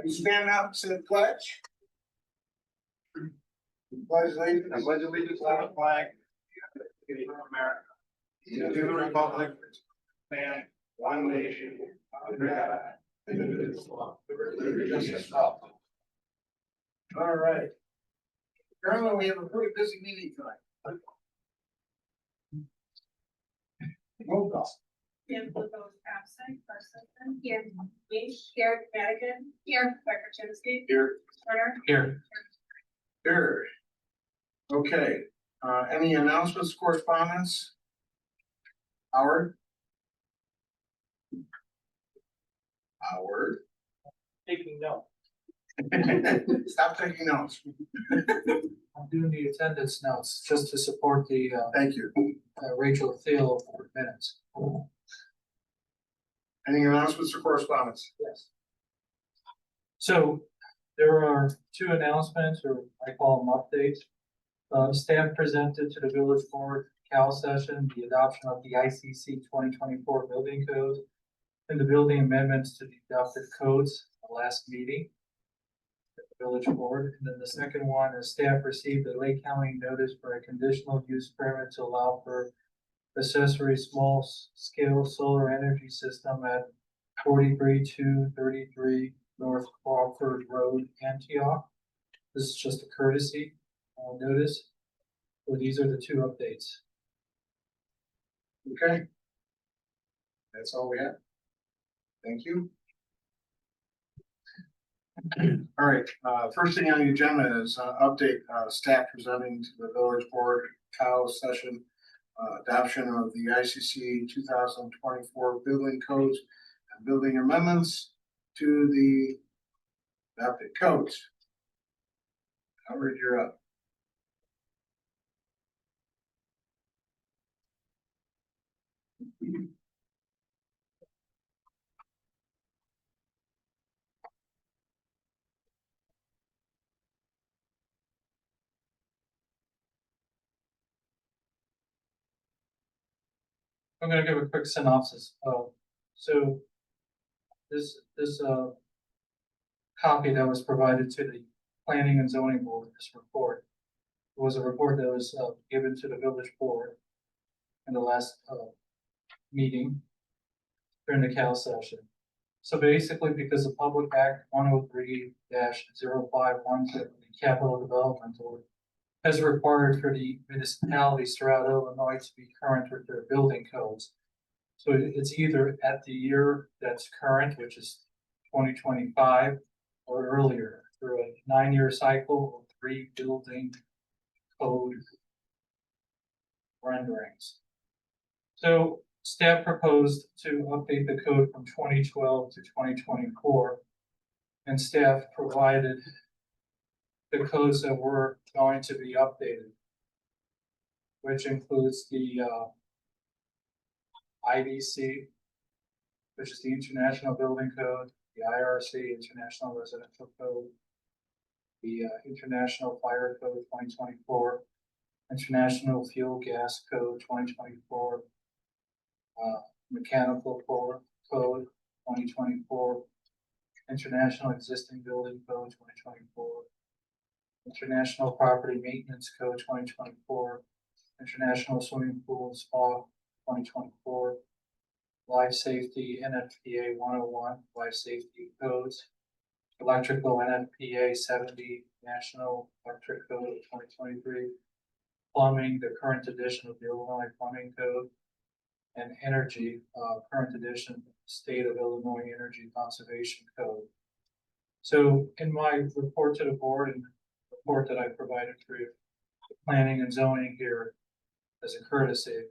Stand up, say the pledge. Pledge allegiance. I pledge allegiance to the flag of America, to the republic, and one nation, under God, indivisible, with liberty and justice for all. All right. Currently, we have a pretty busy meeting tonight. Roll call. Jim Lugo is absent. Carson here. Me here. Madigan here. Dr. Chinsky Here. Turner Here. Here. Okay, any announcements, correspondence? Howard? Howard? Taking note. Stop taking notes. I'm doing the attendance notes just to support the Thank you. Rachel Thiel for minutes. Any announcements or correspondence? Yes. So there are two announcements, or I call them updates. Staff presented to the village board Cal session the adoption of the ICC 2024 building code and the building amendments to the adopted codes at the last meeting at the village board. And then the second one is staff received a Lake County notice for a conditional use permit to allow for accessory small scale solar energy system at 43233 North Crawford Road, Antioch. This is just a courtesy notice. So these are the two updates. Okay. That's all we have. Thank you. All right, first thing on the agenda is update staff presenting to the village board Cal session adoption of the ICC 2024 building codes and building amendments to the adopted codes. Howard, you're up. I'm going to give a quick synopsis. So this copy that was provided to the planning and zoning board, this report, was a report that was given to the village board in the last meeting during the Cal session. So basically, because the Public Act 103-051, the Capital Development Board, has required for the municipalities throughout Illinois to be current with their building codes. So it's either at the year that's current, which is 2025, or earlier, through a 9-year cycle of 3 building code renderings. So staff proposed to update the code from 2012 to 2024, and staff provided the codes that were going to be updated, which includes the IBC, which is the International Building Code, the IRC, International Residential Code, the International Fire Code 2024, International Fuel Gas Code 2024, Mechanical Code 2024, International Existing Building Code 2024, International Property Maintenance Code 2024, International Swimming Pool and Spa 2024, Life Safety NFPA 101, Life Safety Codes, Electrical NFPA 70, National Electric Code 2023, Plumbing, the current edition of the Illinois Plumbing Code, and Energy, current edition, State of Illinois Energy Conservation Code. So in my report to the board and report that I provided for the planning and zoning here as a courtesy,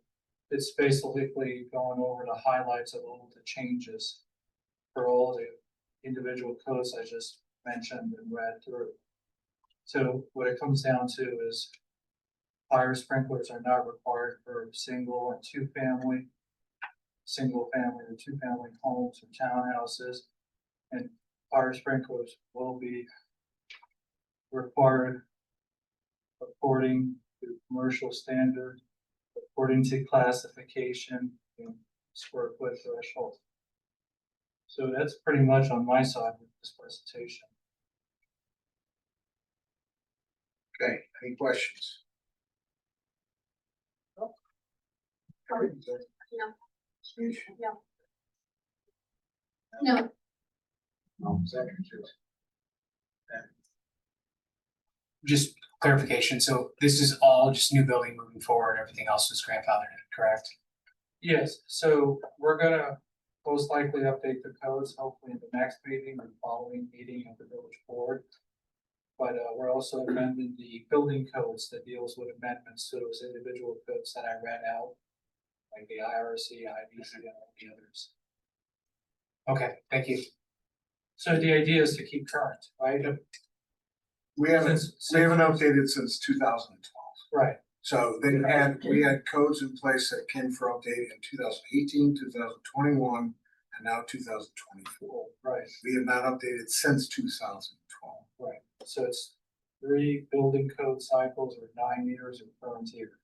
it's basically going over the highlights of all the changes for all the individual codes I just mentioned and read through. So what it comes down to is fire sprinklers are not required for single and two family or two family homes or townhouses, and fire sprinklers will be required according to commercial standard, according to classification and square foot threshold. So that's pretty much on my side with this presentation. Okay, any questions? No. Speech? No. No. No, second. Just clarification, so this is all just new building moving forward, everything else is grandfathered in, correct? Yes, so we're gonna most likely update the codes, hopefully in the next meeting or the following meeting of the village board. But we're also amending the building codes that deals with amendments to those individual codes that I read out, like the IRC, IBC, and all the others. Okay, thank you. So the idea is to keep current, right? We haven't updated since 2012. Right, So we had codes in place that came for update in 2018, 2021, and now 2024. right, We have not updated since 2012. right. So it's 3 building code cycles or 9 years of current here.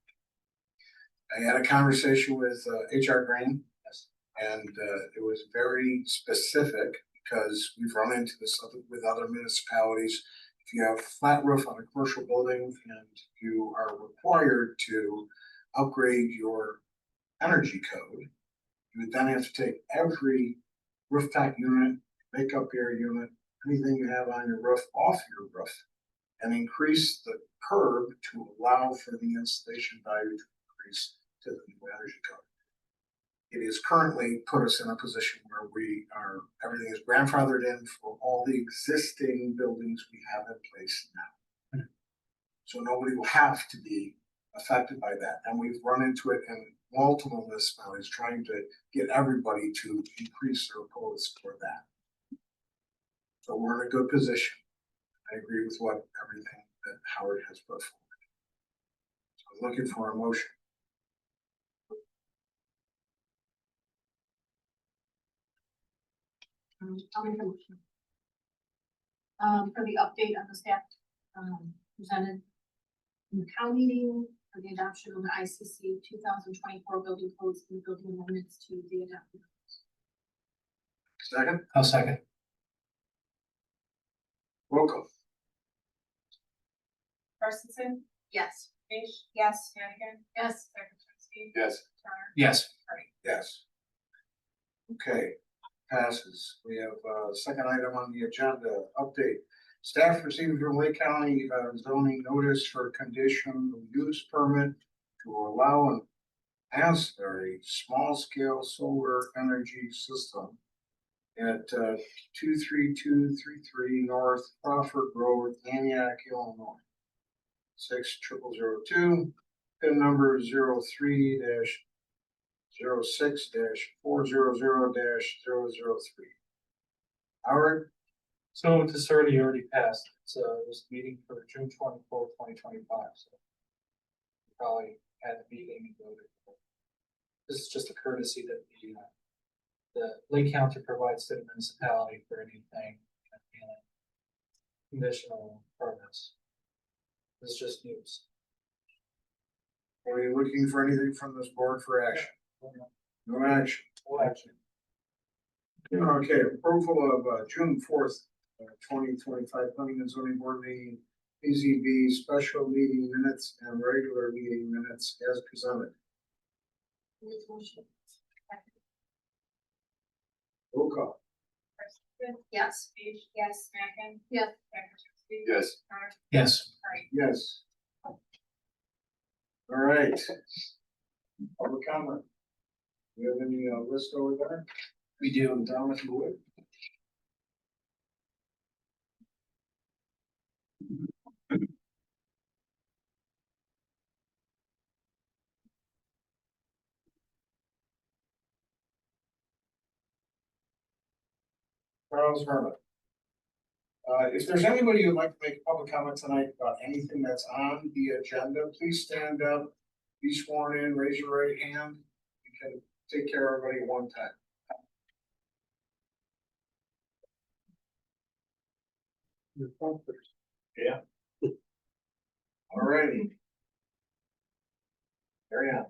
I had a conversation with HR Green, Yes. and it was very specific because we've run into this with other municipalities. If you have flat roof on a commercial building and you are required to upgrade your energy code, you would then have to take every rooftop unit, makeup air unit, anything you have on your roof off your roof, and increase the curb to allow for the installation value to increase to the new energy code. It is currently put us in a position where everything is grandfathered in for all the existing buildings we have in place now. So nobody will have to be affected by that. And we've run into it in multiple municipalities trying to get everybody to increase their quotas for that. So we're in a good position. I agree with everything that Howard has put forward. So I'm looking for a motion. I'll make a motion. For the update on the staff, presented in the county meeting for the adoption of the ICC 2024 building codes and building amendments to the adopted. Second, I'll second. roll call. Carstensen? Yes. Page? Yes. Hannigan? Yes. Becker? Yes. Turner? Yes, Yes. Okay, passes. We have a second item on the agenda, update. Staff received from Lake County zoning notice for conditional use permit to allow an ancillary small scale solar energy system at 23233 North Crawford Road, Antioch, Illinois. 60002, PIN number 03-06-400-003. Howard? So this already passed. It's this meeting for June 24th, 2025. So we probably had a meeting and voted. This is just a courtesy that the Lake County provides to the municipality for anything conditional permits. This is just news. Are you looking for anything from this board for action? No action. Well, actually, Okay, approval of June 4th, 2025 planning and zoning board meeting, PZB special meeting minutes and regular meeting minutes as presented. Roll call. Carstensen? Yes. Page? Yes. Hannigan? Yes. Becker? Yes. Turner? yes. Yes. All right. Public comment. Do you have any list over there? We do. Down if you would. Charles Herman. If there's anybody who'd like to make a public comment tonight about anything that's on the agenda, please stand up, be sworn in, raise your right hand. We can take care of everybody at one time. Yeah. All righty. Carry on.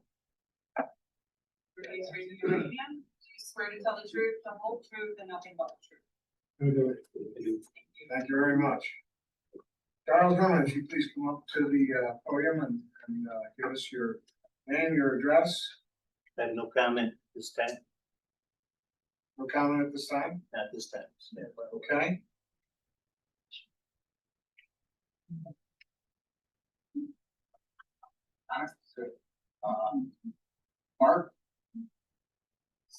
Please raise your right hand. Do you swear to tell the truth, the whole truth, and nothing but the truth. Thank you very much. Charles Herman, if you please come up to the podium and give us your name, your address. I have no comment this time, No comment at this time. not this time. Okay. Mark.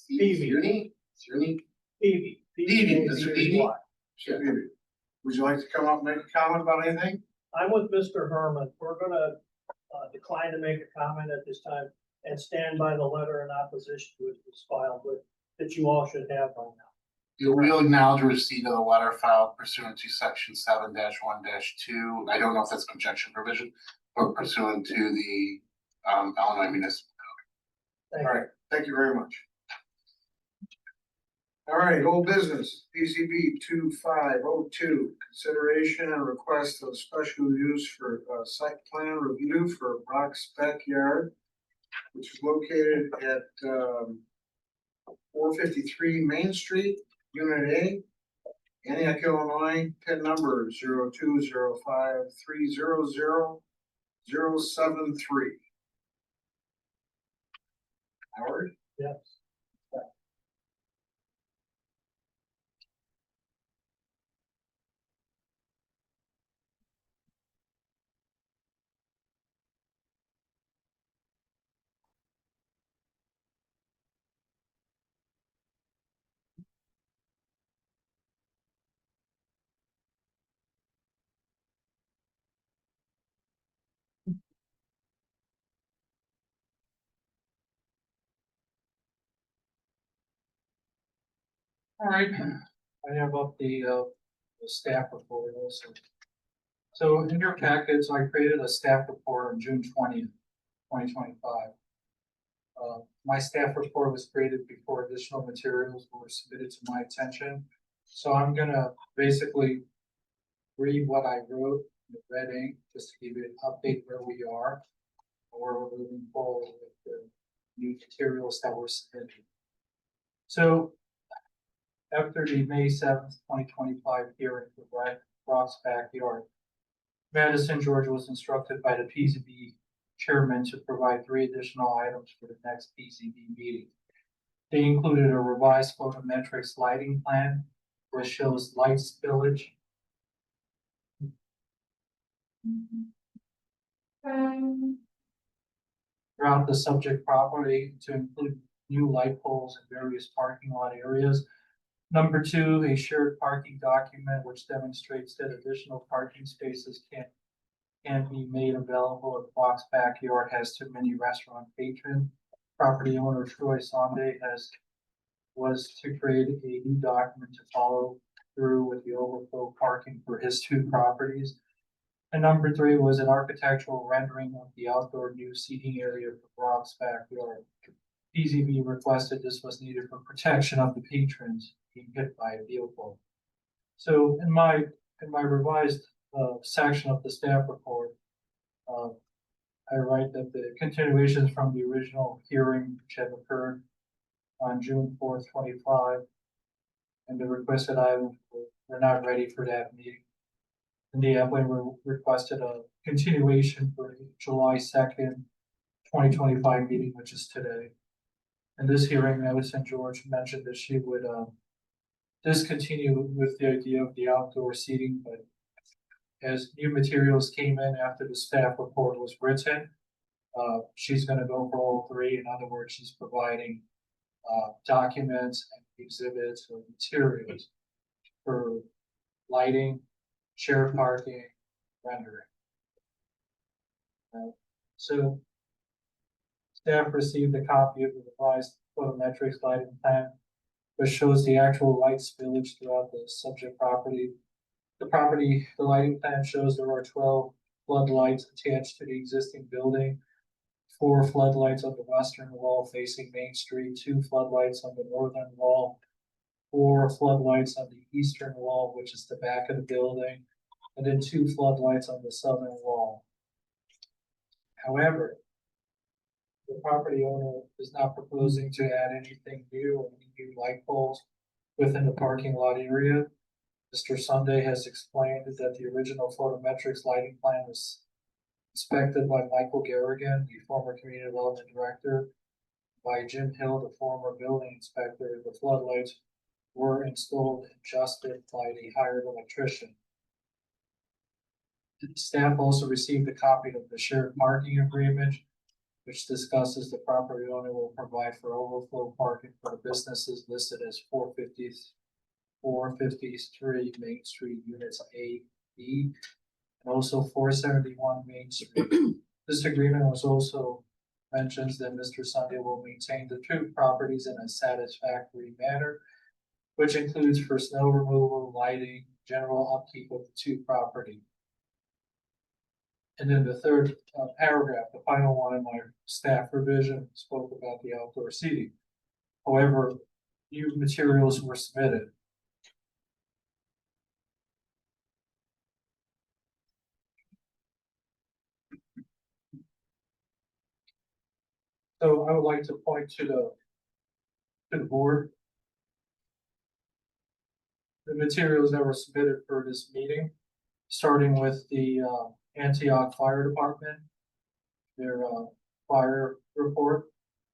Peavy. Tierney? Peavy. Peavy, Mr. Peavy? Sure, Peavy. Would you like to come up and make a comment about anything? I'm with Mr. Herman. We're gonna decline to make a comment at this time and stand by the letter in opposition which was filed with, that you all should have by now. You will acknowledge receipt of the letter filed pursuant to section 7-1-2. I don't know if that's an objection provision, but pursuant to the Illinois Municipal. Thank All you. right, thank you very much. All right, old business, PCB 2502, consideration and request of special use for site plan review for Brock's Backyard, which is located at 453 Main Street, Unit A, Antioch, Illinois, PIN number 0205300073. Howard? Yes. All right, I have up the staff report also. So in your packets, I created a staff report on June 20th, 2025. My staff report was created before additional materials were submitted to my attention. So I'm gonna basically read what I wrote in red ink, just to give you an update where we are, or we're moving forward with the new materials that were submitted. So after the May 7th, 2025 hearing for Brock's Backyard, Madison, Georgia was instructed by the PZB chairman to provide 3 additional items for the next PZB meeting. They included a revised photometrics lighting plan, which shows light spillage throughout the subject property to include new light poles in various parking lot areas. Number 2, a shared parking document which demonstrates that additional parking spaces can be made available if Brock's Backyard has too many restaurant patrons. Property owner Troy Sonde was to create a new document to follow through with the overflow parking for his 2 properties. And number 3 was an architectural rendering of the outdoor new seating area for Brock's Backyard. PZB requested this was needed for protection of the patrons being hit by a vehicle. So in my revised section of the staff report, I write that the continuations from the original hearing which had occurred on June 4th, 25, and the requested items were not ready for that meeting. And the applicant requested a continuation for July 2nd, 2025 meeting, which is today. In this hearing, Madison George mentioned that she would discontinue with the idea of the outdoor seating, but as new materials came in after the staff report was written, she's going to go for all 3. In other words, she's providing documents and exhibits or materials for lighting, shared parking, rendering. So staff received a copy of the revised photometrics lighting plan, which shows the actual light spillage throughout the subject property. The lighting plan shows there are 12 floodlights attached to the existing building, 4 floodlights on the western wall facing Main Street, 2 floodlights on the northern wall, 4 floodlights on the eastern wall, which is the back of the building, and then 2 floodlights on the southern wall. However, The property owner is not proposing to add anything new or any new light poles within the parking lot area. Mr. Sunday has explained that the original photometrics lighting plan was inspected by Michael Garrigan, the former community development director, by Jim Hill, the former building inspector. The floodlights were installed and adjusted by the hired electrician. Staff also received a copy of the shared parking agreement, which discusses the property owner will provide for overflow parking for the businesses listed as 453 Main Street Units A, B, and also 471 Main Street. This agreement was also mentions that Mr. Sunday will maintain the two properties in a satisfactory manner, which includes for snow removal, lighting, general upkeep of the two property. And then the third paragraph, the final one in my staff revision, spoke about the outdoor seating. However, new materials were submitted. So I would like to point to the board. The materials that were submitted for this meeting, starting with the Antioch Fire Department, their fire report,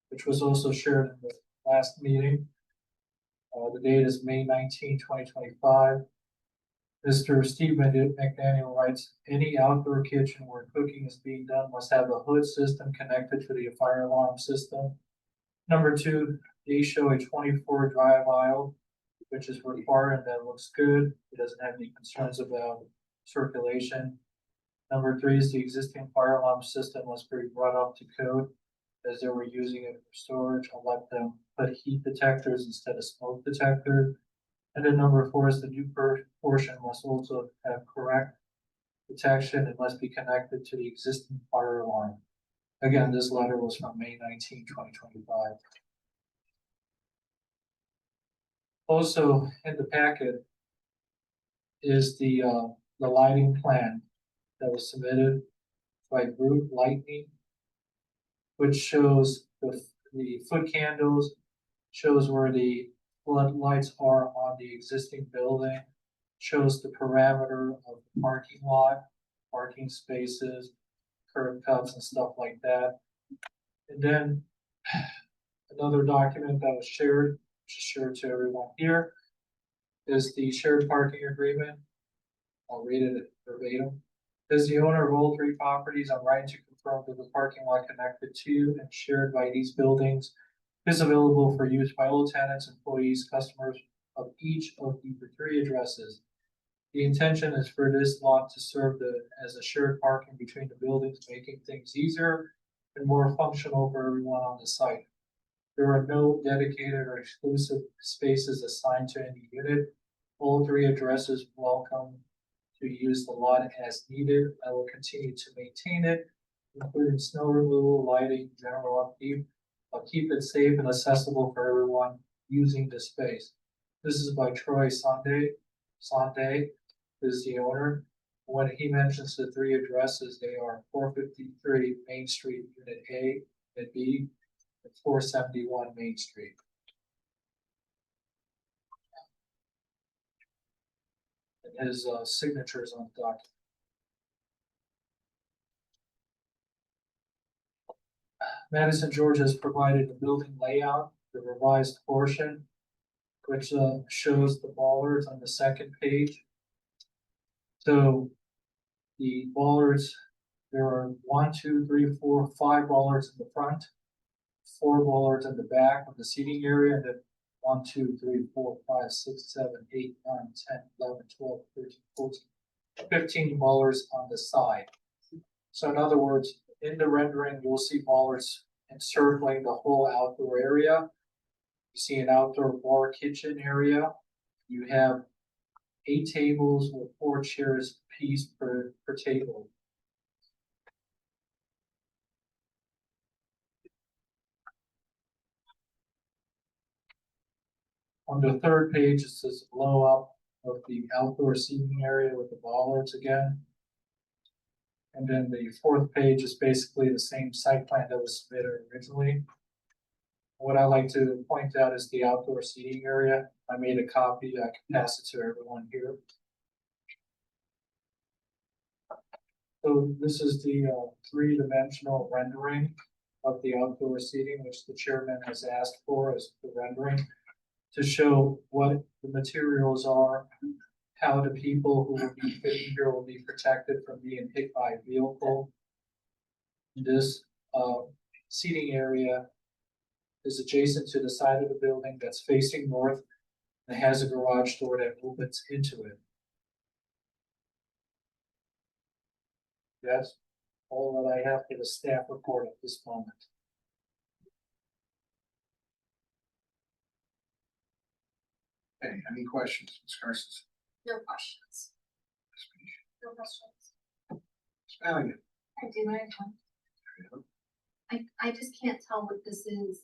which was also shared in the last meeting. The date is May 19, 2025. Mr. Steve McDaniel writes, any outdoor kitchen where cooking is being done must have a hood system connected to the fire alarm system. Number two, these show a 24 drive aisle, which is required, and that looks good. It doesn't have any concerns about circulation. Number three is the existing fire alarm system must be brought up to code as they were using it for storage. I'll let them put heat detectors instead of smoke detectors. And then number four is the new portion must also have correct detection and must be connected to the existing fire alarm. Again, this letter was from May 19, 2025. Also in the packet is the lighting plan that was submitted by Group Lighting, which shows the foot candles, shows where the floodlights are on the existing building, shows the parameter of the parking lot, parking spaces, curb cuts and stuff like that. And then another document that was shared, which is shared to everyone here, is the shared parking agreement. I'll read it verbatim. As the owner of all three properties, I'm writing to confirm that the parking lot connected to and shared by these buildings is available for use by all tenants, employees, customers of each of the three addresses. The intention is for this lot to serve as a shared parking between the buildings, making things easier and more functional for everyone on the site. There are no dedicated or exclusive spaces assigned to any unit. All three addresses welcome to use the lot as needed. I will continue to maintain it, including snow removal, lighting, general upkeep. I'll keep it safe and accessible for everyone using the space. This is by Troy Sunday. Sunday is the owner. When he mentions the three addresses, they are 453 Main Street, Unit A and B, and 471 Main Street. And his signatures on the document. Madison, Georgia has provided the building layout, the revised portion, which shows the bollards on the second page. So the bollards, there are 1, 2, 3, 4, 5 bollards in the front, 4 bollards in the back of the seating area, and then 1, 2, 3, 4, 5, 6, 7, 8, 9, 10, 11, 12, 13, 14, 15 bollards on the side. So in other words, in the rendering, you'll see bollards encircling the whole outdoor area. You see an outdoor bar kitchen area. You have 8 tables with 4 chairs piece per table. On the third page, it says blow up of the outdoor seating area with the bollards again. And then the fourth page is basically the same site plan that was submitted originally. What I like to point out is the outdoor seating area. I made a copy, I can pass it to everyone here. So this is the three-dimensional rendering of the outdoor seating, which the chairman has asked for as the rendering, to show what the materials are, how the people who will be fitting here will be protected from being hit by a vehicle. This seating area is adjacent to the side of the building that's facing north and has a garage door that opens into it. That's all that I have for the staff report at this moment. Okay, any questions, Ms. Carson? No questions. No questions. Ms. Madigan? I do, I have one. I just can't tell what this is,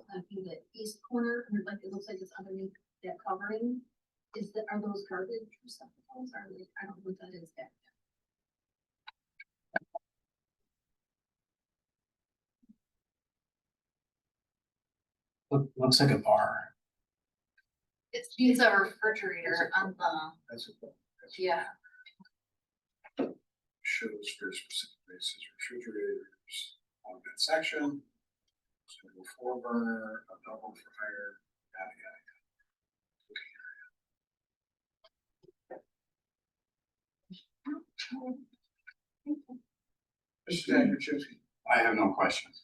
that'd be the east corner, and like, it looks like it's underneath that covering. Are those garbage receptacles, are they, I don't know what that is back Looks like a bar. It's a refrigerator on the, That's yeah, shows for specific bases, refrigerators on that section. Single four burner, a double fryer, yada, yada. Mr. Jakuchewski. I have no questions.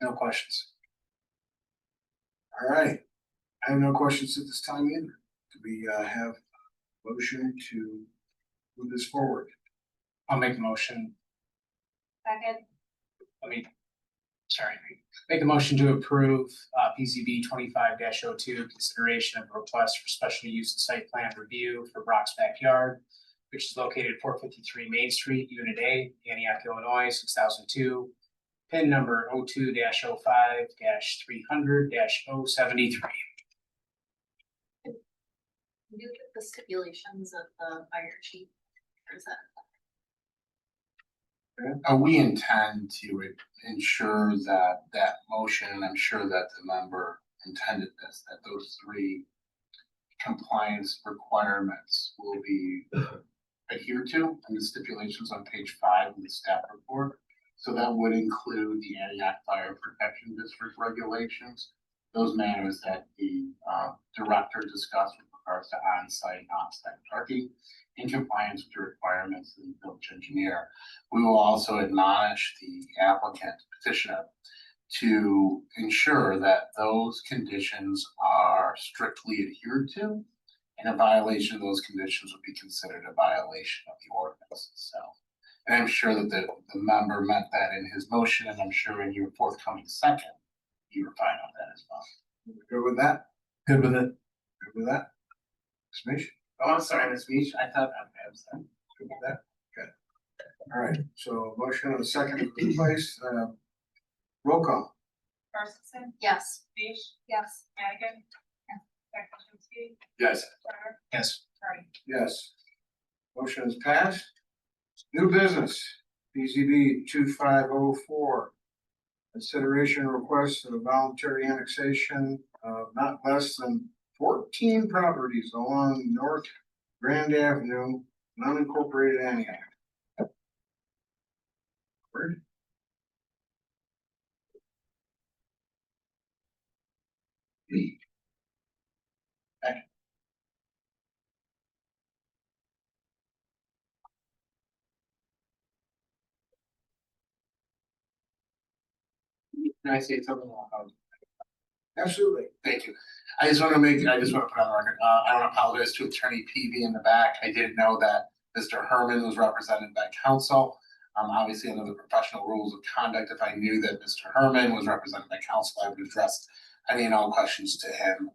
No questions. All right, I have no questions at this time either. Do we have a motion to move this forward? I'll make a motion. Second. Make a motion to approve PZB 25-02, consideration of a request for special use and site plan review for Brock's Backyard, which is located at 453 Main Street, Unit A, Antioch, Illinois, 6002, PIN number 02-05-300-073. do you get the stipulations of the fire chief, or is that? We intend to ensure that that motion, and I'm sure that the member intended this, that those three compliance requirements will be adhered to in the stipulations on page 5 of the staff report. So that would include the Antioch Fire Protection District regulations, those matters that the director discussed with regards to on-site, off-site parking, in compliance with the requirements of the village engineer. We will also admonish the applicant petitioner to ensure that those conditions are strictly adhered to, and a violation of those conditions would be considered a violation of the ordinance itself. And I'm sure that the member meant that in his motion, and I'm sure in your forthcoming second, you were fine on that as well. Good with that? Good with it. Good with that? Ms. Mish? Oh, I'm sorry, Ms. Beach, I thought, okay, I'm sorry. Good with that? Good. All right, so motion and a second in place, roll call. Carson. Yes. Beach. Yes. Madigan. Jakuchewski. Yes. Turner. Yes. Hardy. Yes. Motion is passed. New business, PZB 2504. Consideration request of voluntary annexation of not less than 14 properties along North Grand Avenue, non-incorporated Antioch. Word? B. Can I say something? Absolutely. Thank you. I just want to put on the record, I want to apologize to Attorney Peavy in the back. I didn't know that Mr. Herman was represented by counsel. Obviously under the professional rules of conduct, if I knew that Mr. Herman was represented by counsel, I would address any and all questions to him.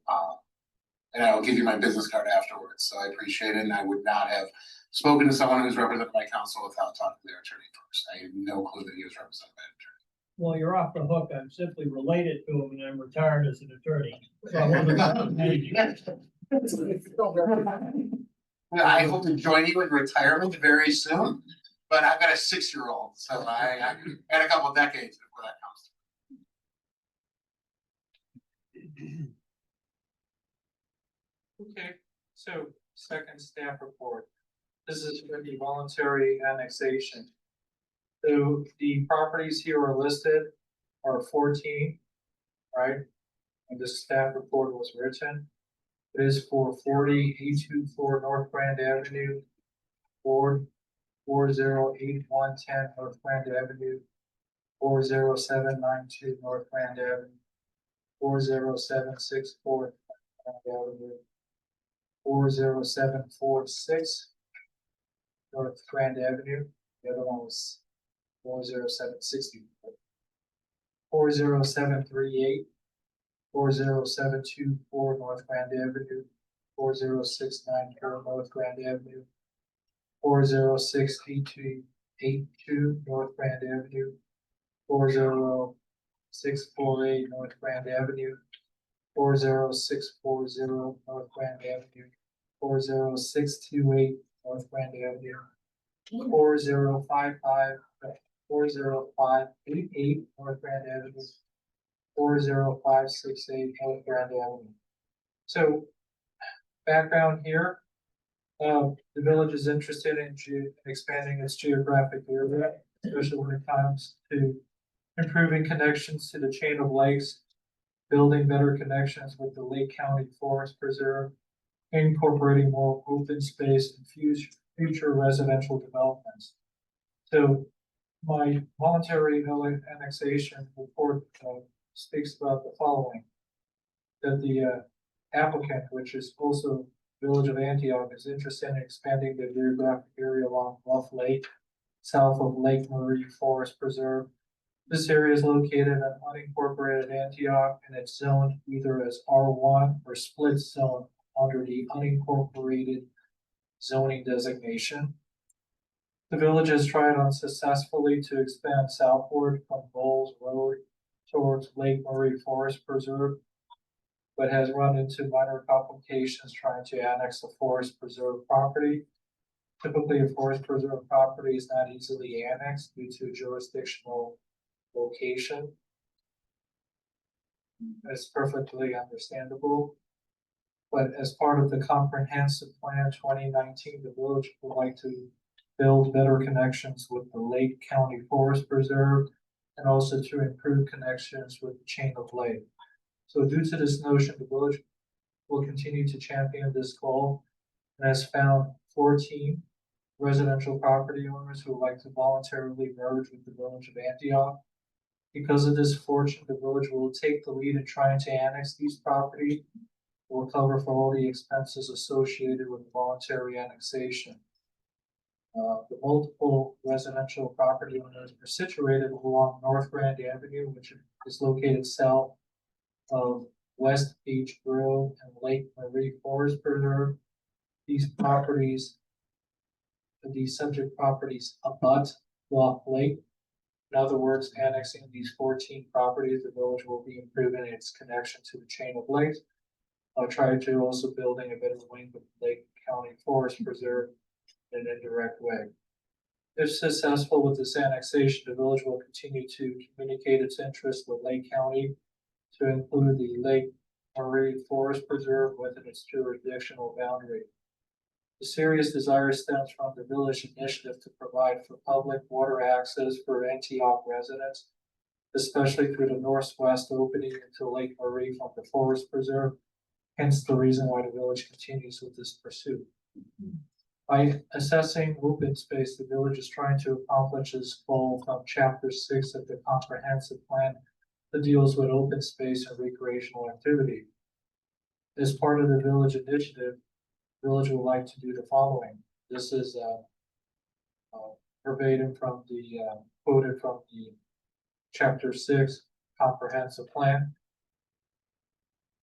And I will give you my business card afterwards. So I appreciate it. And I would not have spoken to someone who's represented by counsel without talking to their attorney first. I had no clue that he was represented by an attorney. Well, you're off the hook. I'm simply related to him and I'm retired as an attorney. So I wanted to- I hope to join you in retirement very soon, but I've got a 6-year-old, so I got a couple decades before that comes. Okay, so second staff report. This is for the voluntary annexation. So the properties here are listed are 14, right? And the staff report was written. It is for 40-824 North Grand Avenue, Ward 408110 North Grand Avenue, 40792 North Grand Avenue, 40764 North Grand Avenue, 40746 North Grand Avenue. The other one was 40760. 40738, 40724 North Grand Avenue, 40694 North Grand Avenue, 4068282 North Grand Avenue, 40648 North Grand Avenue, 40640 North Grand Avenue, 40628 North Grand Avenue, 4055, 40588 North Grand Avenue, 40568 North Grand Avenue. So, background here, the village is interested in expanding its geographic area, especially when it comes to improving connections to the chain of lakes, building better connections with the Lake County Forest Preserve, incorporating more open space and future residential developments. So my voluntary annexation report speaks about the following. That the applicant, which is also Village of Antioch, is interested in expanding the geographic area along Bluff Lake, south of Lake Marie Forest Preserve. This area is located in unincorporated Antioch, and it's zoned either as R1 or split zone under the unincorporated zoning designation. The village has tried unsuccessfully to expand southward from Bowles Road towards Lake Marie Forest Preserve, but has run into minor complications trying to annex the Forest Preserve property. Typically, a Forest Preserve property is not easily annexed due to jurisdictional location. That's perfectly understandable. But as part of the comprehensive plan 2019, the village would like to build better connections with the Lake County Forest Preserve and also to improve connections with the chain of lake. So due to this notion, the village will continue to champion this goal and has found 14 residential property owners who would like to voluntarily merge with the Village of Antioch. Because of this fortune, the village will take the lead in trying to annex these properties. Will cover for all the expenses associated with voluntary annexation. The multiple residential property owners are situated along North Grand Avenue, which is located south of West Beach Grove and Lake Marie Forest Preserve. These subject properties abut Bluff Lake. In other words, annexing these 14 properties, the village will be improving its connection to the chain of lakes. I'll try to also building a better link with Lake County Forest Preserve in an indirect way. If successful with this annexation, the village will continue to communicate its interest with Lake County to include the Lake Marie Forest Preserve within its jurisdictional boundary. The serious desire stems from the village initiative to provide for public water access for Antioch residents, especially through the northwest opening into Lake Marie from the Forest Preserve. Hence the reason why the village continues with this pursuit. By assessing open space, the village is trying to accomplish this goal from Chapter 6 of the Comprehensive Plan that deals with open space and recreational activity. As part of the village initiative, the village would like to do the following. This is verbatim from the quoted from the Chapter 6 Comprehensive Plan.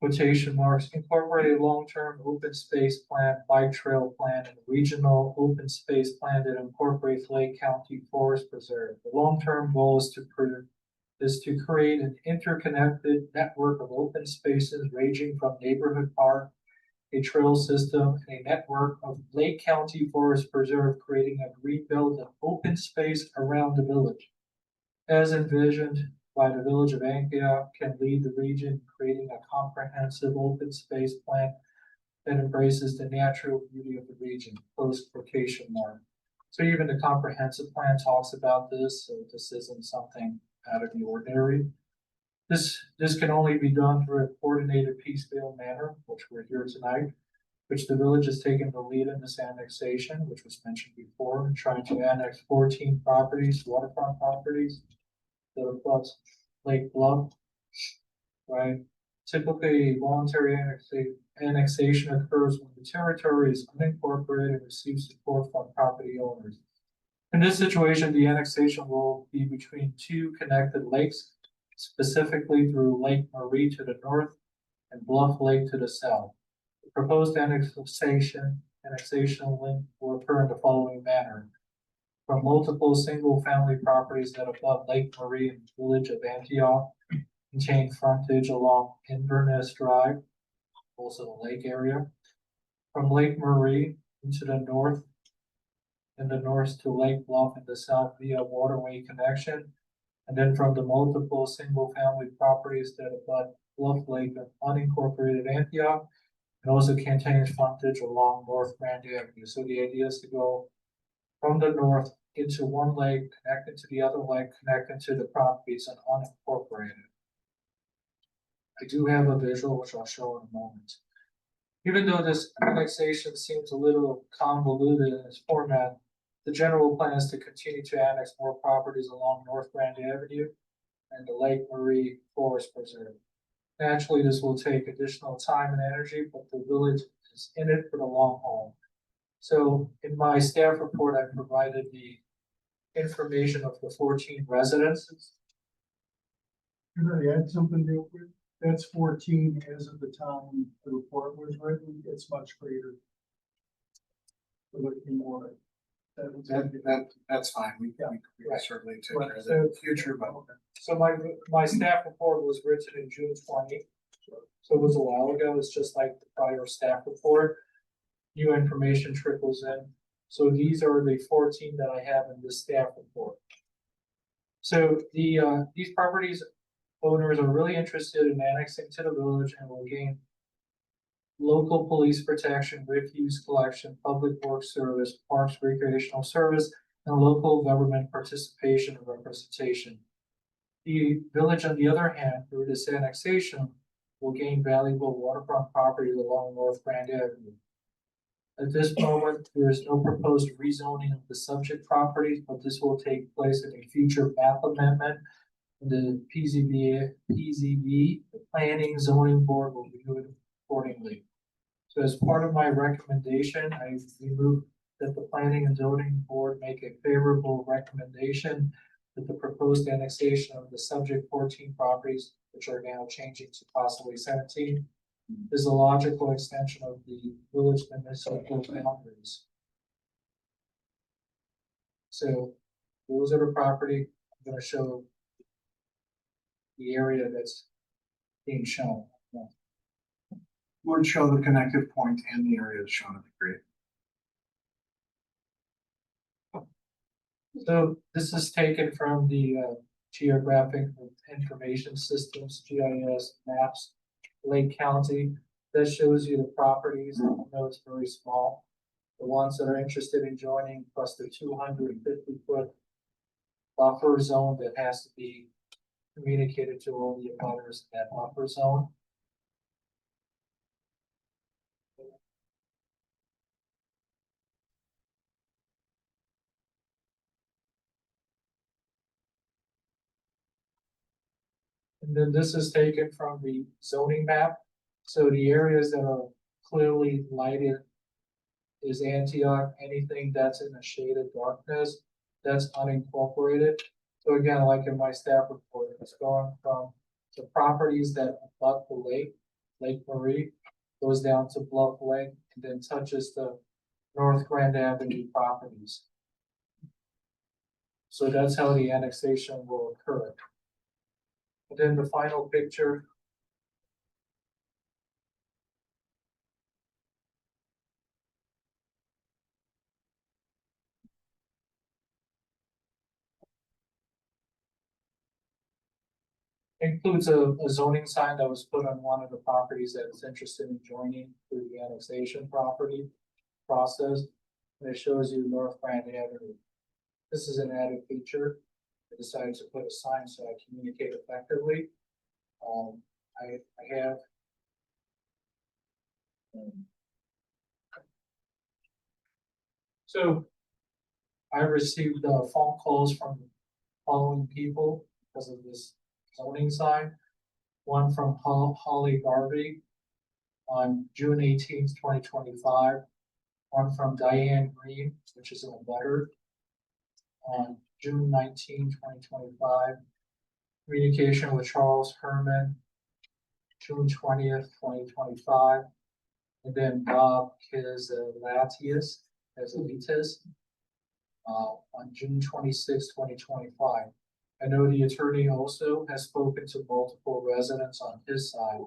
Quotation marks, incorporate a long-term open space plan, bike trail plan, and regional open space plan that incorporates Lake County Forest Preserve. The long-term goal is to create an interconnected network of open spaces ranging from neighborhood park a trail system, and a network of Lake County Forest Preserve, creating a green belt and open space around the village. As envisioned by the village of Antioch, can lead the region, creating a comprehensive open space plan that embraces the natural beauty of the region, close quotation mark. So even the comprehensive plan talks about this, so this isn't something out of the ordinary. This can only be done through a coordinated piecemeal manner, which we're here tonight, which the village has taken the lead in this annexation, which was mentioned before, and trying to annex 14 properties, waterfront properties, that abuts Lake Bluff, right? Typically, voluntary annexation occurs when the territory is unincorporated and receives support from property owners. In this situation, the annexation will be between two connected lakes, specifically through Lake Marie to the north and Bluff Lake to the south. The proposed annexation link will occur in the following manner. From multiple single-family properties that abut Lake Marie in the village of Antioch, contain frontage along Inverness Drive, also the lake area. From Lake Marie into the north, in the north to Lake Bluff in the south via waterway connection. And then from the multiple single-family properties that abut Bluff Lake and unincorporated Antioch, it also contains frontage along North Grand Avenue. So the idea is to go from the north into one lake, connected to the other lake, connected to the properties and unincorporated. I do have a visual, which I'll show in a moment. Even though this annexation seems a little convoluted in its format, the general plan is to continue to annex more properties along North Grand Avenue and the Lake Marie Forest Preserve. Naturally, this will take additional time and energy, but the village is in it for the long haul. So in my staff report, I provided the information of the 14 residences. Can I add something real quick? That's 14 as of the time the report was written. It's much greater. We're looking more. That's fine. We can Right. certainly take Right. care of that in the future, but So my staff report was written in June 20. So it was a while ago. It's just like the prior staff report. New information trickles in. So these are the 14 that I have in this staff report. So these properties owners are really interested in annexing to the village and will gain local police protection, refuse collection, public works service, parks, recreational service, and local government participation and representation. The village, on the other hand, through this annexation, will gain valuable waterfront properties along North Grand Avenue. At this moment, there is no proposed rezoning of the subject properties, but this will take place in a future map amendment. The PZB, the Planning Zoning Board will review it accordingly. So as part of my recommendation, I removed that the Planning and Zoning Board make a favorable recommendation that the proposed annexation of the subject 14 properties, which are now changing to possibly 17, is a logical extension of the village municipal boundaries. So those are the property. I'm going to show the area that's being shown. would show the connective point and the area shown in the grid. So this is taken from the Geographic Information Systems, GIS maps, Lake County. That shows you the properties. I know it's very small. The ones that are interested in joining, plus the 250-foot buffer zone that has to be communicated to all the abutters in that buffer zone. And then this is taken from the zoning map. So the areas that are clearly lighted is Antioch. Anything that's in a shade of darkness, that's unincorporated. So again, like in my staff report, it's going from the properties that abut the lake, Lake Marie, goes down to Bluff Lake, and then touches the North Grand Avenue properties. So that's how the annexation will occur. And then the final picture Includes a zoning sign that was put on one of the properties that is interested in joining through the annexation property process. And it shows you North Grand Avenue. This is an added feature. I decided to put a sign so I communicate effectively. I have. So I received phone calls from the following people because of this zoning sign. One from Holly Garvey on June 18th, 2025. One from Diane Green, which is in a letter on June 19th, 2025. Communication with Charles Herman, June 20th, 2025. And then Bob Kizlatius, on June 26th, 2025. I know the attorney also has spoken to multiple residents on his side.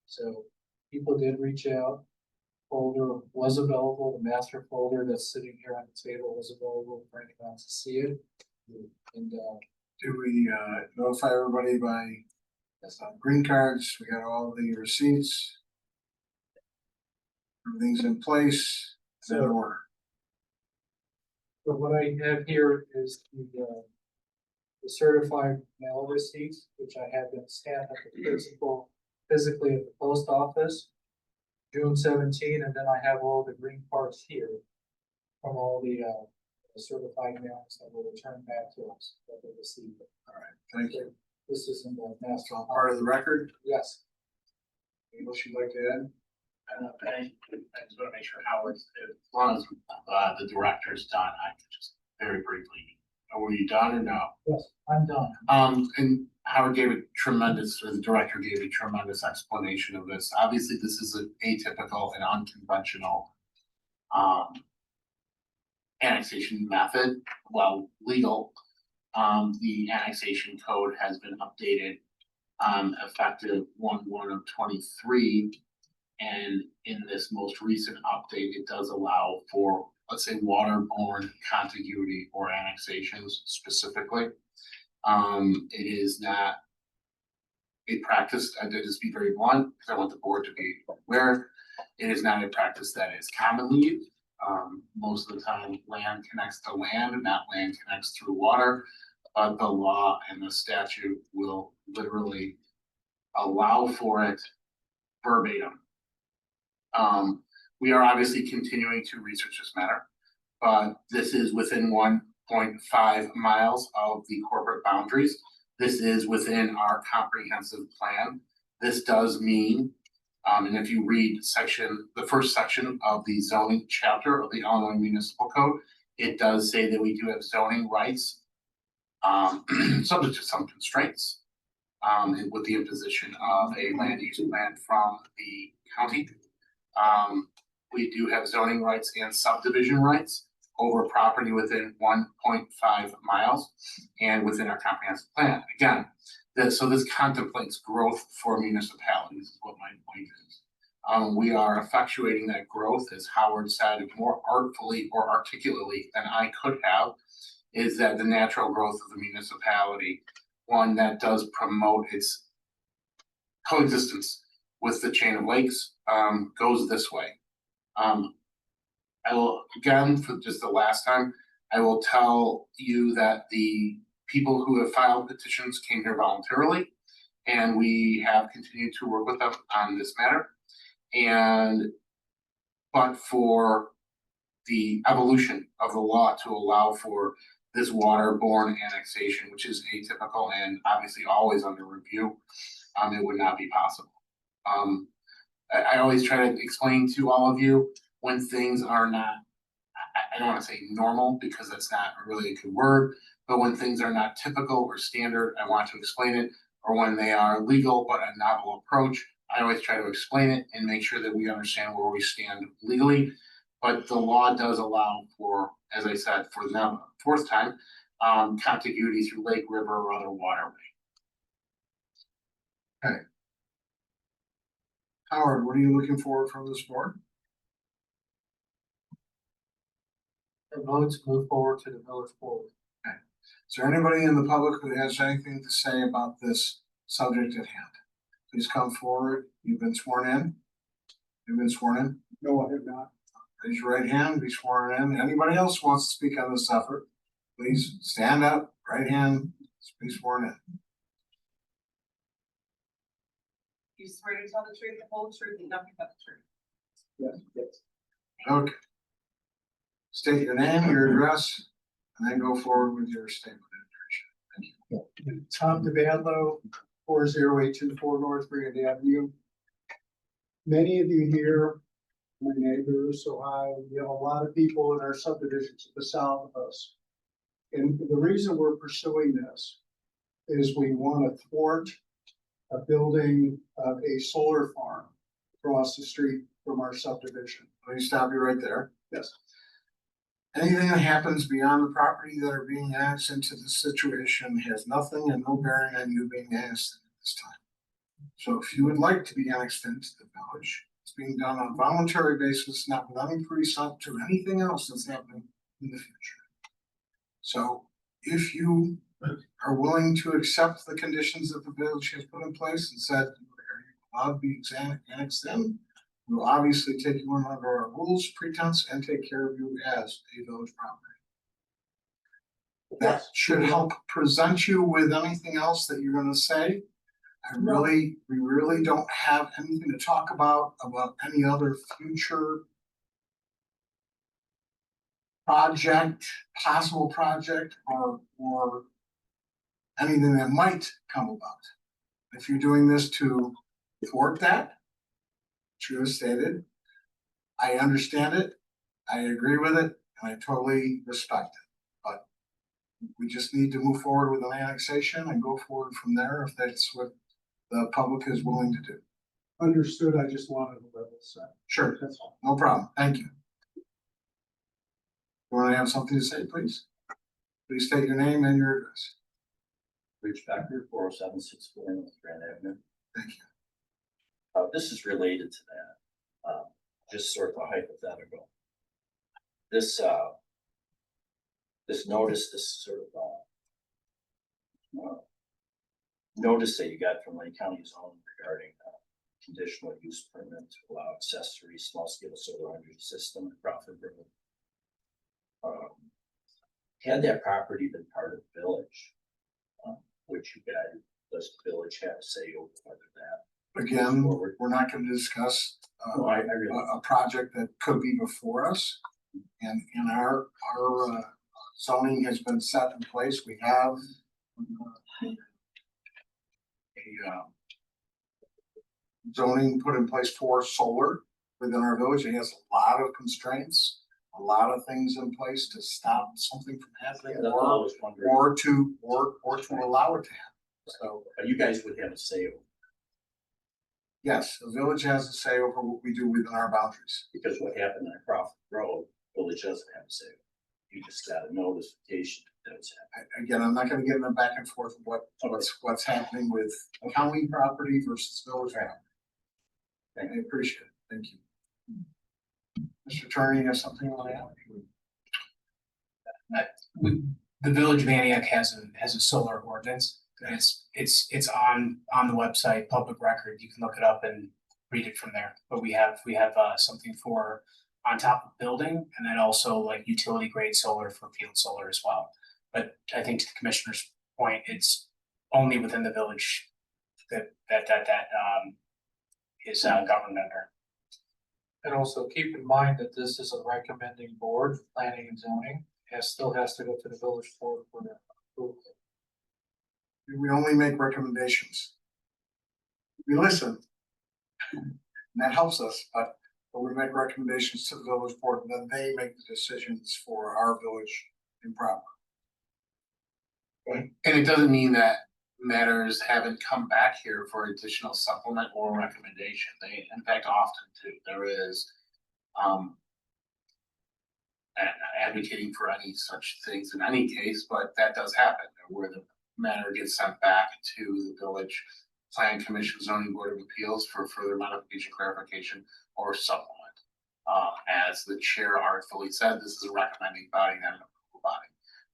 So people did reach out. Folder was available. The master folder that's sitting here on the table was available for anyone to see it. And Do we notify everybody by green cards? We got all the receipts. Everything's in place. It's in order. so what I have here is the certified mail receipts, which I have been stamped at the physically at the post office, June 17, and then I have all the green parts here from all the certified mails that were returned back to us that they received. All right, thank you. This is in the master. Part of the record. Yes. Anything else you'd like to add? I just want to make sure Howard, as long as the director's done, I could just very briefly. Were you done or no? Yes, I'm done. And Howard gave a tremendous, or the director gave a tremendous explanation of this. Obviously, this is an atypical and unconventional annexation method. While legal, the annexation code has been updated effective 1/1 of 23. And in this most recent update, it does allow for, let's say, waterborne contiguity or annexations specifically. It is not a practice, I did just be very blunt, because I want the board to be aware. It is not a practice that is commonly used. Most of the time, land connects to land, and not land connects through water. But the law and the statute will literally allow for it verbatim. We are obviously continuing to research this matter, but this is within 1.5 miles of the corporate boundaries. This is within our comprehensive plan. This does mean, and if you read the first section of the zoning chapter of the Illinois Municipal Code, it does say that we do have zoning rights, subject to some constraints, with the imposition of a land use plan from the county. We do have zoning rights and subdivision rights over property within 1.5 miles and within our comprehensive plan. Again, so this contemplates growth for municipalities is what my point is. We are effectuating that growth, as Howard said, more artfully or articulately than I could have, is that the natural growth of the municipality, one that does promote its coexistence with the chain of lakes, goes this way. I will, again, for just the last time, I will tell you that the people who have filed petitions came here voluntarily, and we have continued to work with them on this matter. But for the evolution of the law to allow for this waterborne annexation, which is atypical and obviously always under review, it would not be possible. I always try to explain to all of you when things are not, I don't want to say normal because that's not really a good word, but when things are not typical or standard, I want to explain it, or when they are legal but a novel approach, I always try to explain it and make sure that we understand where we stand legally. But the law does allow for, as I said, for the fourth time, contiguity through lake, river, or other waterway. Okay. Howard, what are you looking for from this board? The votes move forward to the village board. Is there anybody in the public who has anything to say about this subject at hand? Please come forward. You've been sworn in? You've been sworn in? No, I have not. Raise your right hand, be sworn in. Anybody else wants to speak on this effort? Please stand up, right hand, be sworn in. You swear to tell the truth, the whole truth, and nothing but the truth. Yes. Okay. State your name, your address, and then go forward with your statement. Tom DeVallo, 40824 North Grand Avenue. Many of you here, my neighbors, Ohio, we have a lot of people in our subdivisions to the south of us. And the reason we're pursuing this is we want to thwart a building of a solar farm across the street from our subdivision. Let me stop you right there. Yes. Anything that happens beyond the property that are being annexed into this situation has nothing and no bearing on you being annexed at this time. So if you would like to be annexed into the village, it's being done on a voluntary basis, not with any presumption to anything else that's happening in the future. So if you are willing to accept the conditions that the village has put in place and said, are you allowed to be annexed in? We'll obviously take you in under our rules, pretense, and take care of you as a village property. That should help present you with anything else that you're gonna say. We really don't have anything to talk about any other future project, possible project, or anything that might come about. If you're doing this to thwart that, true as stated, I understand it, I agree with it, and I totally respect it. But we just need to move forward with an annexation and go forward from there if that's what the public is willing to do. Understood, I just wanted a level set. Sure, That's all. no problem, thank you. You want to have something to say, please? Please state your name and your address. Rich Becker, 40764 North Grand Avenue. Thank you. This is related to that, just sort of a hypothetical. This notice, this sort of notice that you got from Lake County Zone regarding conditional use permit to allow accessory small scale solar energy system at Crawford Road. Had that property been part of the village, which you guys, does the village have a say over whether that? Again, we're not going to discuss a project that could be before us. And in our zoning has been set in place. We have a zoning put in place for solar within our village. It has a lot of constraints, a lot of things in place to stop something from happening, or to allow it to happen. So you guys would have a say over. Yes, the village has a say over what we do within our boundaries. Because what happened on Crawford Road, village doesn't have a say. You just got a notification that was happening. Again, I'm not gonna get in the back and forth of what's happening with county property versus village property. I appreciate it, thank you. Mr. Attorney, you have something you want to add? The village of Antioch has a solar ordinance. It's on the website, public record. You can look it up and read it from there. But we have something for on top of building, and then also like utility grade solar for field solar as well. But I think to the commissioner's point, it's only within the village that is governed under. And also keep in mind that this is a recommending board, planning and zoning, still has to go to the village board for their approval. We only make recommendations. We listen, and that helps us, but we make recommendations to the village board, and then they make the decisions for our village in proper. And it doesn't mean that matters haven't come back here for additional supplement or recommendation. They, in fact, often do. There is, advocating for any such things in any case, but that does happen where the matter gets sent back to the village planning commission, zoning board of appeals for further modification, clarification, or supplement. As the chair artfully said, this is a recommending body, not an approval body.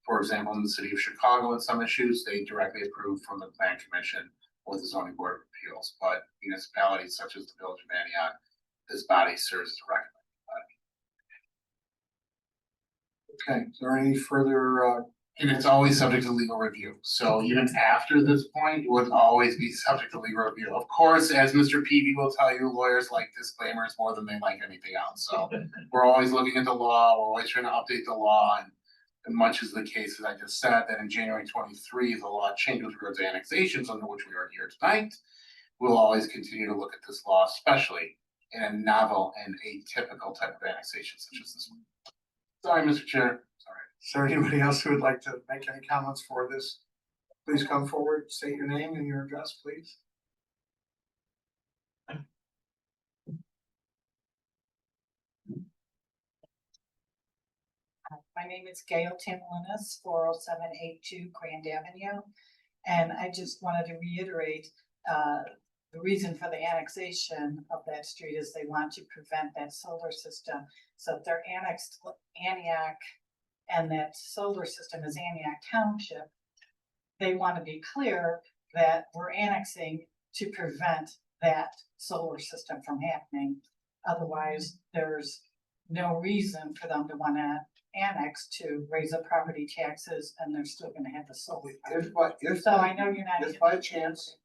For example, in the city of Chicago, in some issues, they directly approve from the plan commission or the zoning board of appeals, but municipalities such as the village of Antioch, this body serves as a recommending body. Okay, is there any further, And it's always subject to legal review, so even after this point, it would always be subject to legal review. Of course, as Mr. Peavy will tell you, lawyers like disclaimers more than they like anything else, so we're always looking at the law, we're always trying to update the law, and much is the case, as I just said, that in January 23, the law changed with regards to annexations, under which we are here tonight. We'll always continue to look at this law, especially in a novel and atypical type of annexation such as this one. Sorry, Mr. Chair, sorry. is there anybody else who would like to make any comments for this? Please come forward, state your name and your address, please. My name is Gail Timlinis, 40782 Grand Avenue. And I just wanted to reiterate, the reason for the annexation of that street is they want to prevent that solar system. So if they're annexed Antioch and that solar system is Antioch Township, they want to be clear that we're annexing to prevent that solar system from happening. Otherwise, there's no reason for them to want to annex to raise up property taxes, and they're still gonna have the solar. So I know you're not. If by chance,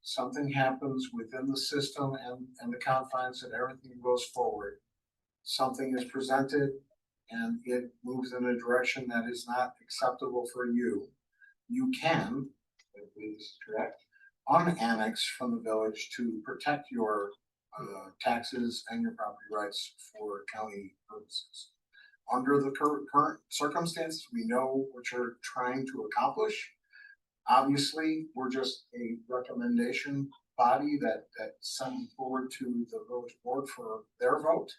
something happens within the system and the confines and everything goes forward, something is presented and it moves in a direction that is not acceptable for you, you can, I believe this is correct, unannex from the village to protect your taxes and your property rights for county purposes. Under the current circumstances, we know what you're trying to accomplish. Obviously, we're just a recommendation body that sent forward to the village board for their vote.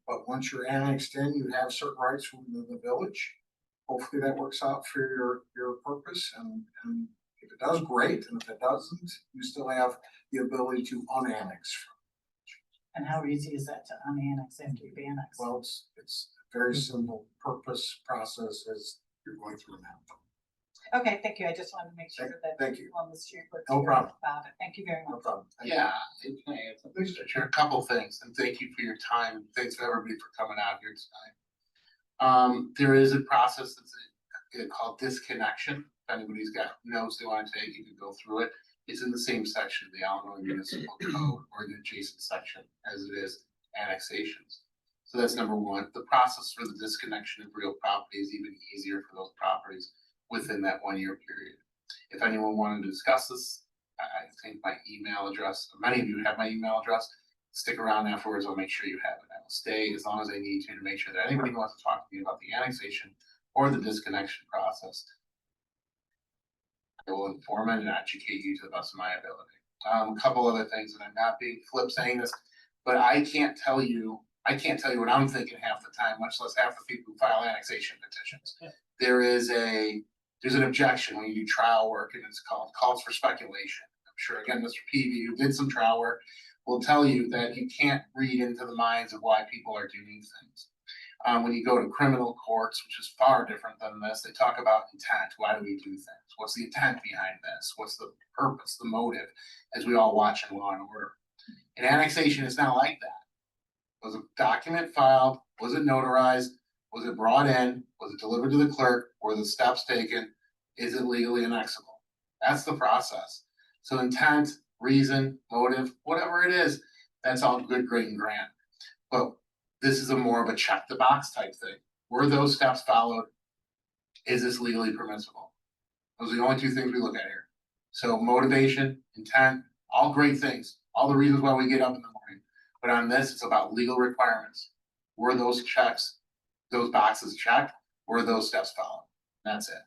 But once you're annexed in, you have certain rights within the village. Hopefully that works out for your purpose, and if it does, great, and if it doesn't, you still have the ability to unannex. And how easy is that to unannex after you've annexed? Well, it's a very simple purpose process as you're going through now. Okay, thank you. I just wanted to make sure that. Thank you. On the street. No problem. About it. Thank you very much. No problem. Thank you. Yeah, Mr. Chair, a couple things, and thank you for your time. Thanks for everybody for coming out here tonight. There is a process that's called disconnection. If anybody's got notes they want to take, you can go through it. It's in the same section of the Illinois Municipal Code or the adjacent section as it is annexations. So that's number one. The process for the disconnection of real property is even easier for those properties within that 1 year period. If anyone wanted to discuss this, I think my email address, many of you have my email address. Stick around afterwards, I'll make sure you have it. I will stay as long as I need to make sure that anybody who wants to talk to me about the annexation or the disconnection process, I will inform and educate you to the best of my ability. A couple other things, and I'm not being flip saying this, but I can't tell you what I'm thinking half the time, much less half the people who file annexation petitions. There's an objection when you do trial work, and it's calls for speculation. I'm sure again, Mr. Peavy, who did some trial work, will tell you that you can't read into the minds of why people are doing things. When you go to criminal courts, which is far different than this, they talk about intent. Why do we do things? What's the intent behind this? What's the purpose, the motive, as we all watch in Law and Order? And annexation is not like that. Was a document filed? Was it notarized? Was it brought in? Was it delivered to the clerk? Were the steps taken? Is it legally annexable? That's the process. So intent, reason, motive, whatever it is, that's all good, great, and grand. But this is a more of a check the box type thing. Were those steps followed? Is this legally permissible? Those are the only two things we look at here. So motivation, intent, all great things, all the reasons why we get up in the morning. But on this, it's about legal requirements. Were those checks, those boxes checked? Were those steps followed? That's it.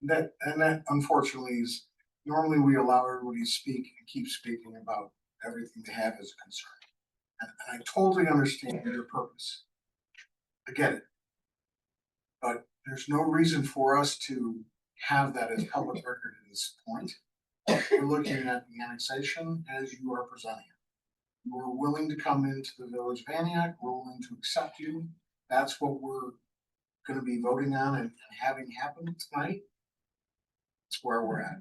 That unfortunately is, normally we allow everybody to speak and keep speaking about everything they have as a concern. And I totally understand your purpose. I get it. But there's no reason for us to have that as public record at this point. We're looking at the annexation as you are presenting it. We're willing to come into the village of Antioch, we're willing to accept you. That's what we're gonna be voting on and having happen tonight. That's where we're at.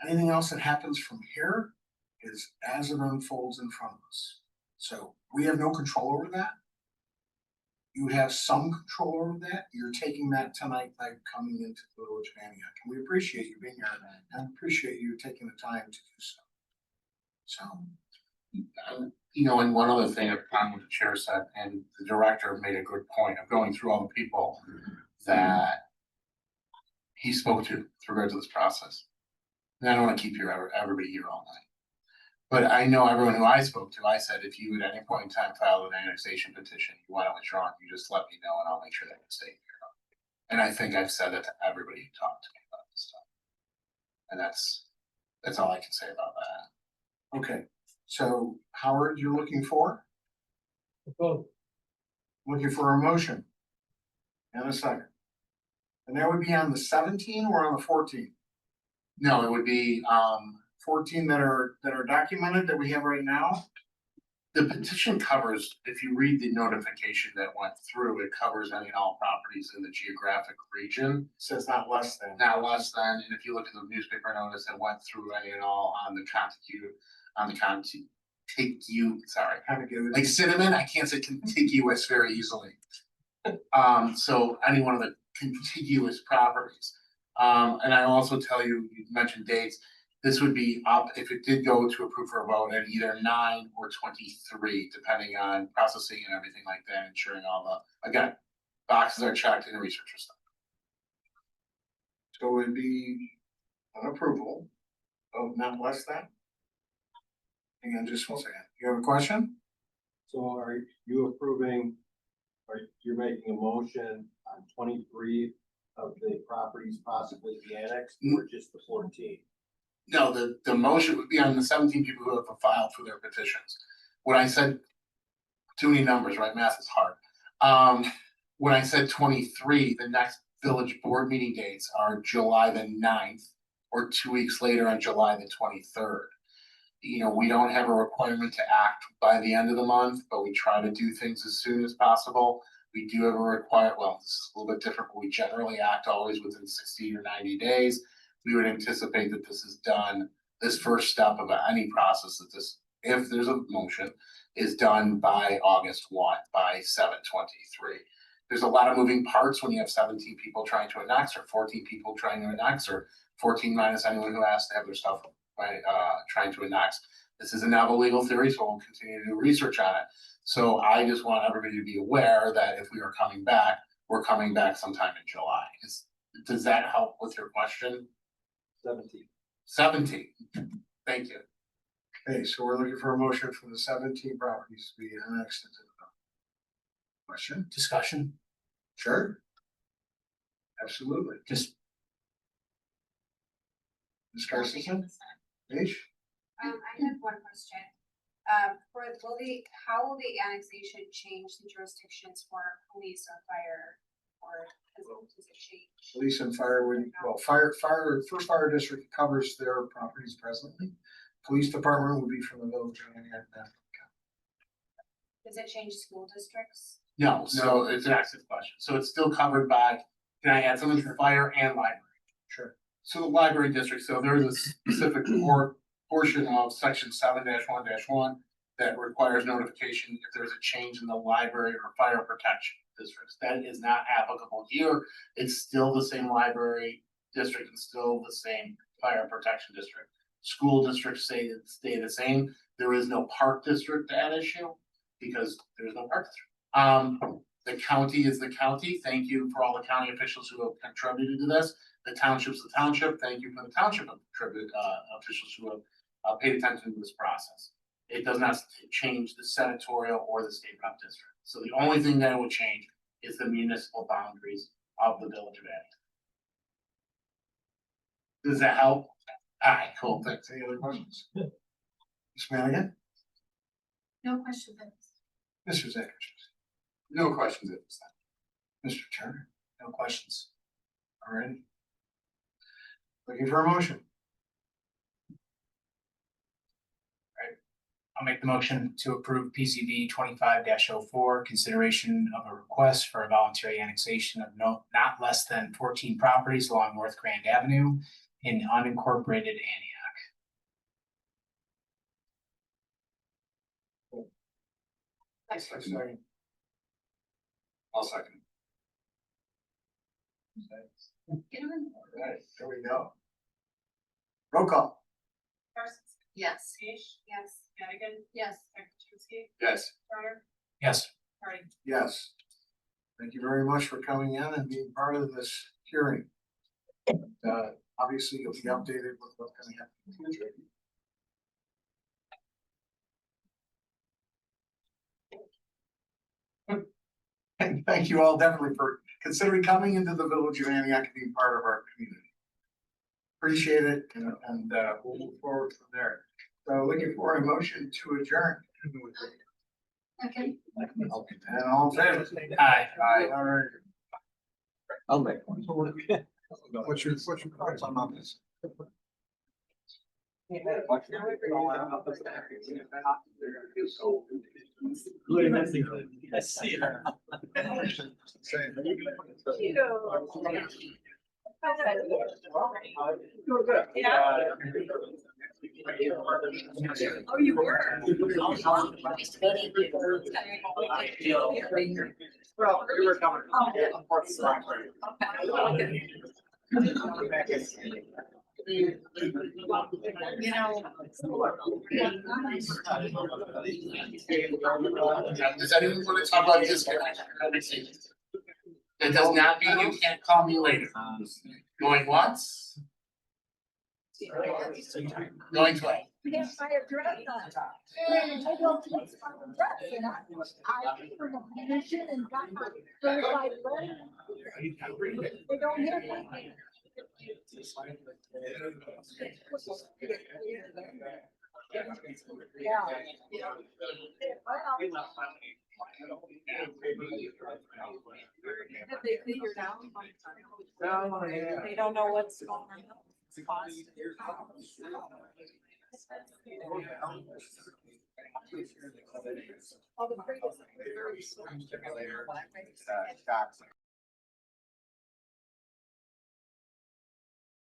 Anything else that happens from here is as it unfolds in front of us. So we have no control over that. You have some control over that. You're taking that tonight by coming into the village of Antioch. And we appreciate you being here and appreciate you taking the time to do so. So, You know, and one other thing, upon what the chair said, and the director made a good point of going through all the people that he spoke to with regard to this process. And I don't want to keep everybody here all night. But I know everyone who I spoke to, I said, if you at any point in time filed an annexation petition, you want to withdraw, you just let me know and I'll make sure that it's taken care of. And I think I've said that to everybody who talked to me about this stuff. And that's all I can say about that. okay. So Howard, you're looking for? Looking for a motion? And a second. And that would be on the 17 or on the 14? No, it would be, 14 that are documented that we have right now? the petition covers, if you read the notification that went through, it covers any and all properties in the geographic region. It says not less than. Not less than, and if you look at the newspaper notice that went through any and all on the sorry. Kind of give it. Like cinnamon, I can't say contiguous very easily. So any one of the contiguous properties. And I also tell you, you mentioned dates, this would be up, if it did go to approve for a vote, at either 9 or 23, depending on processing and everything like that, ensuring all the, again, boxes are checked and research is done. So it would be an approval of not less than? Hang on just one second. You have a question? So are you approving, or you're making a motion on 23 of the properties possibly be annexed, or just the 14? No, the motion would be on the 17 people who have filed for their petitions. When I said too many numbers, right? Math is hard. When I said 23, the next village board meeting dates are July the 9th or 2 weeks later on July the 23rd. You know, we don't have a requirement to act by the end of the month, but we try to do things as soon as possible. We do have a well, this is a little bit different, but we generally act always within 60 or 90 days. We would anticipate that this is done, this first step of any process that this, if there's a motion, is done by August 1, by 7/23. There's a lot of moving parts when you have 17 people trying to annex, or 14 people trying to annex, or 14 minus anyone who has to have their stuff by trying to annex. This is a novel legal theory, so we'll continue to do research on it. So I just want everybody to be aware that if we are coming back, we're coming back sometime in July. Does that help with your question? 17. 17. Thank you. Okay, so we're looking for a motion for the 17 properties to be annexed into the question. Discussion, Sure. Absolutely. just Ms. Carstensen? Ish? I have one question. How will the annexation change the jurisdictions for police or fire? Or does it change? Police and fire would, well, first fire district covers their properties presently. Police department would be from the village of Antioch. Does it change school districts? No, so it's an active question. So it's still covered by, can I add something for fire and library? Sure. So the library district, so there is a specific portion of section 7-1-1 that requires notification if there's a change in the library or fire protection districts. That is not applicable here. It's still the same library district and still the same fire protection district. School districts stay the same. There is no park district at issue because there's no park district. The county is the county. Thank you for all the county officials who have contributed to this. The township's the township. Thank you for the township officials who have paid attention to this process. It does not change the senatorial or the state rep district. So the only thing that would change is the municipal boundaries of the village of Antioch. Does that help? All right, cool, thanks. Any other questions? Ms. Madigan? No questions. Mr. Zachary? No questions at this time. Mr. Turner? no questions. All right. Looking for a motion? I'll make the motion to approve PCV 25-04, consideration of a request for a voluntary annexation of not less than 14 properties along North Grand Avenue in unincorporated Antioch. I'll second. Get on. All right, there we go. Roll call. Parsons. Yes. Nish. Yes. Hannigan. Yes. Tuskegee. Yes. Turner. Yes. Harding. Yes. Thank you very much for coming in and being part of this hearing. Obviously, you'll be updated with what's going to happen in the future. And thank you all definitely for considering coming into the village of Antioch and being part of our community. Appreciate it, and we'll move forward from there. So looking for a motion to adjourn. Okay. And all in favor? Aye. Aye. All right. I'll make one. What's your thoughts on this? I see her. Oh, you were. Well, we were coming. You know. Does anyone want to talk about this? That does not mean you can't call me later. Going once? Going twice? Yes, I addressed that. And I don't take some address, and I came from a commission and got my certified letter. They don't have anything. Yeah. Have they figured out? They don't know what's going on. Well, the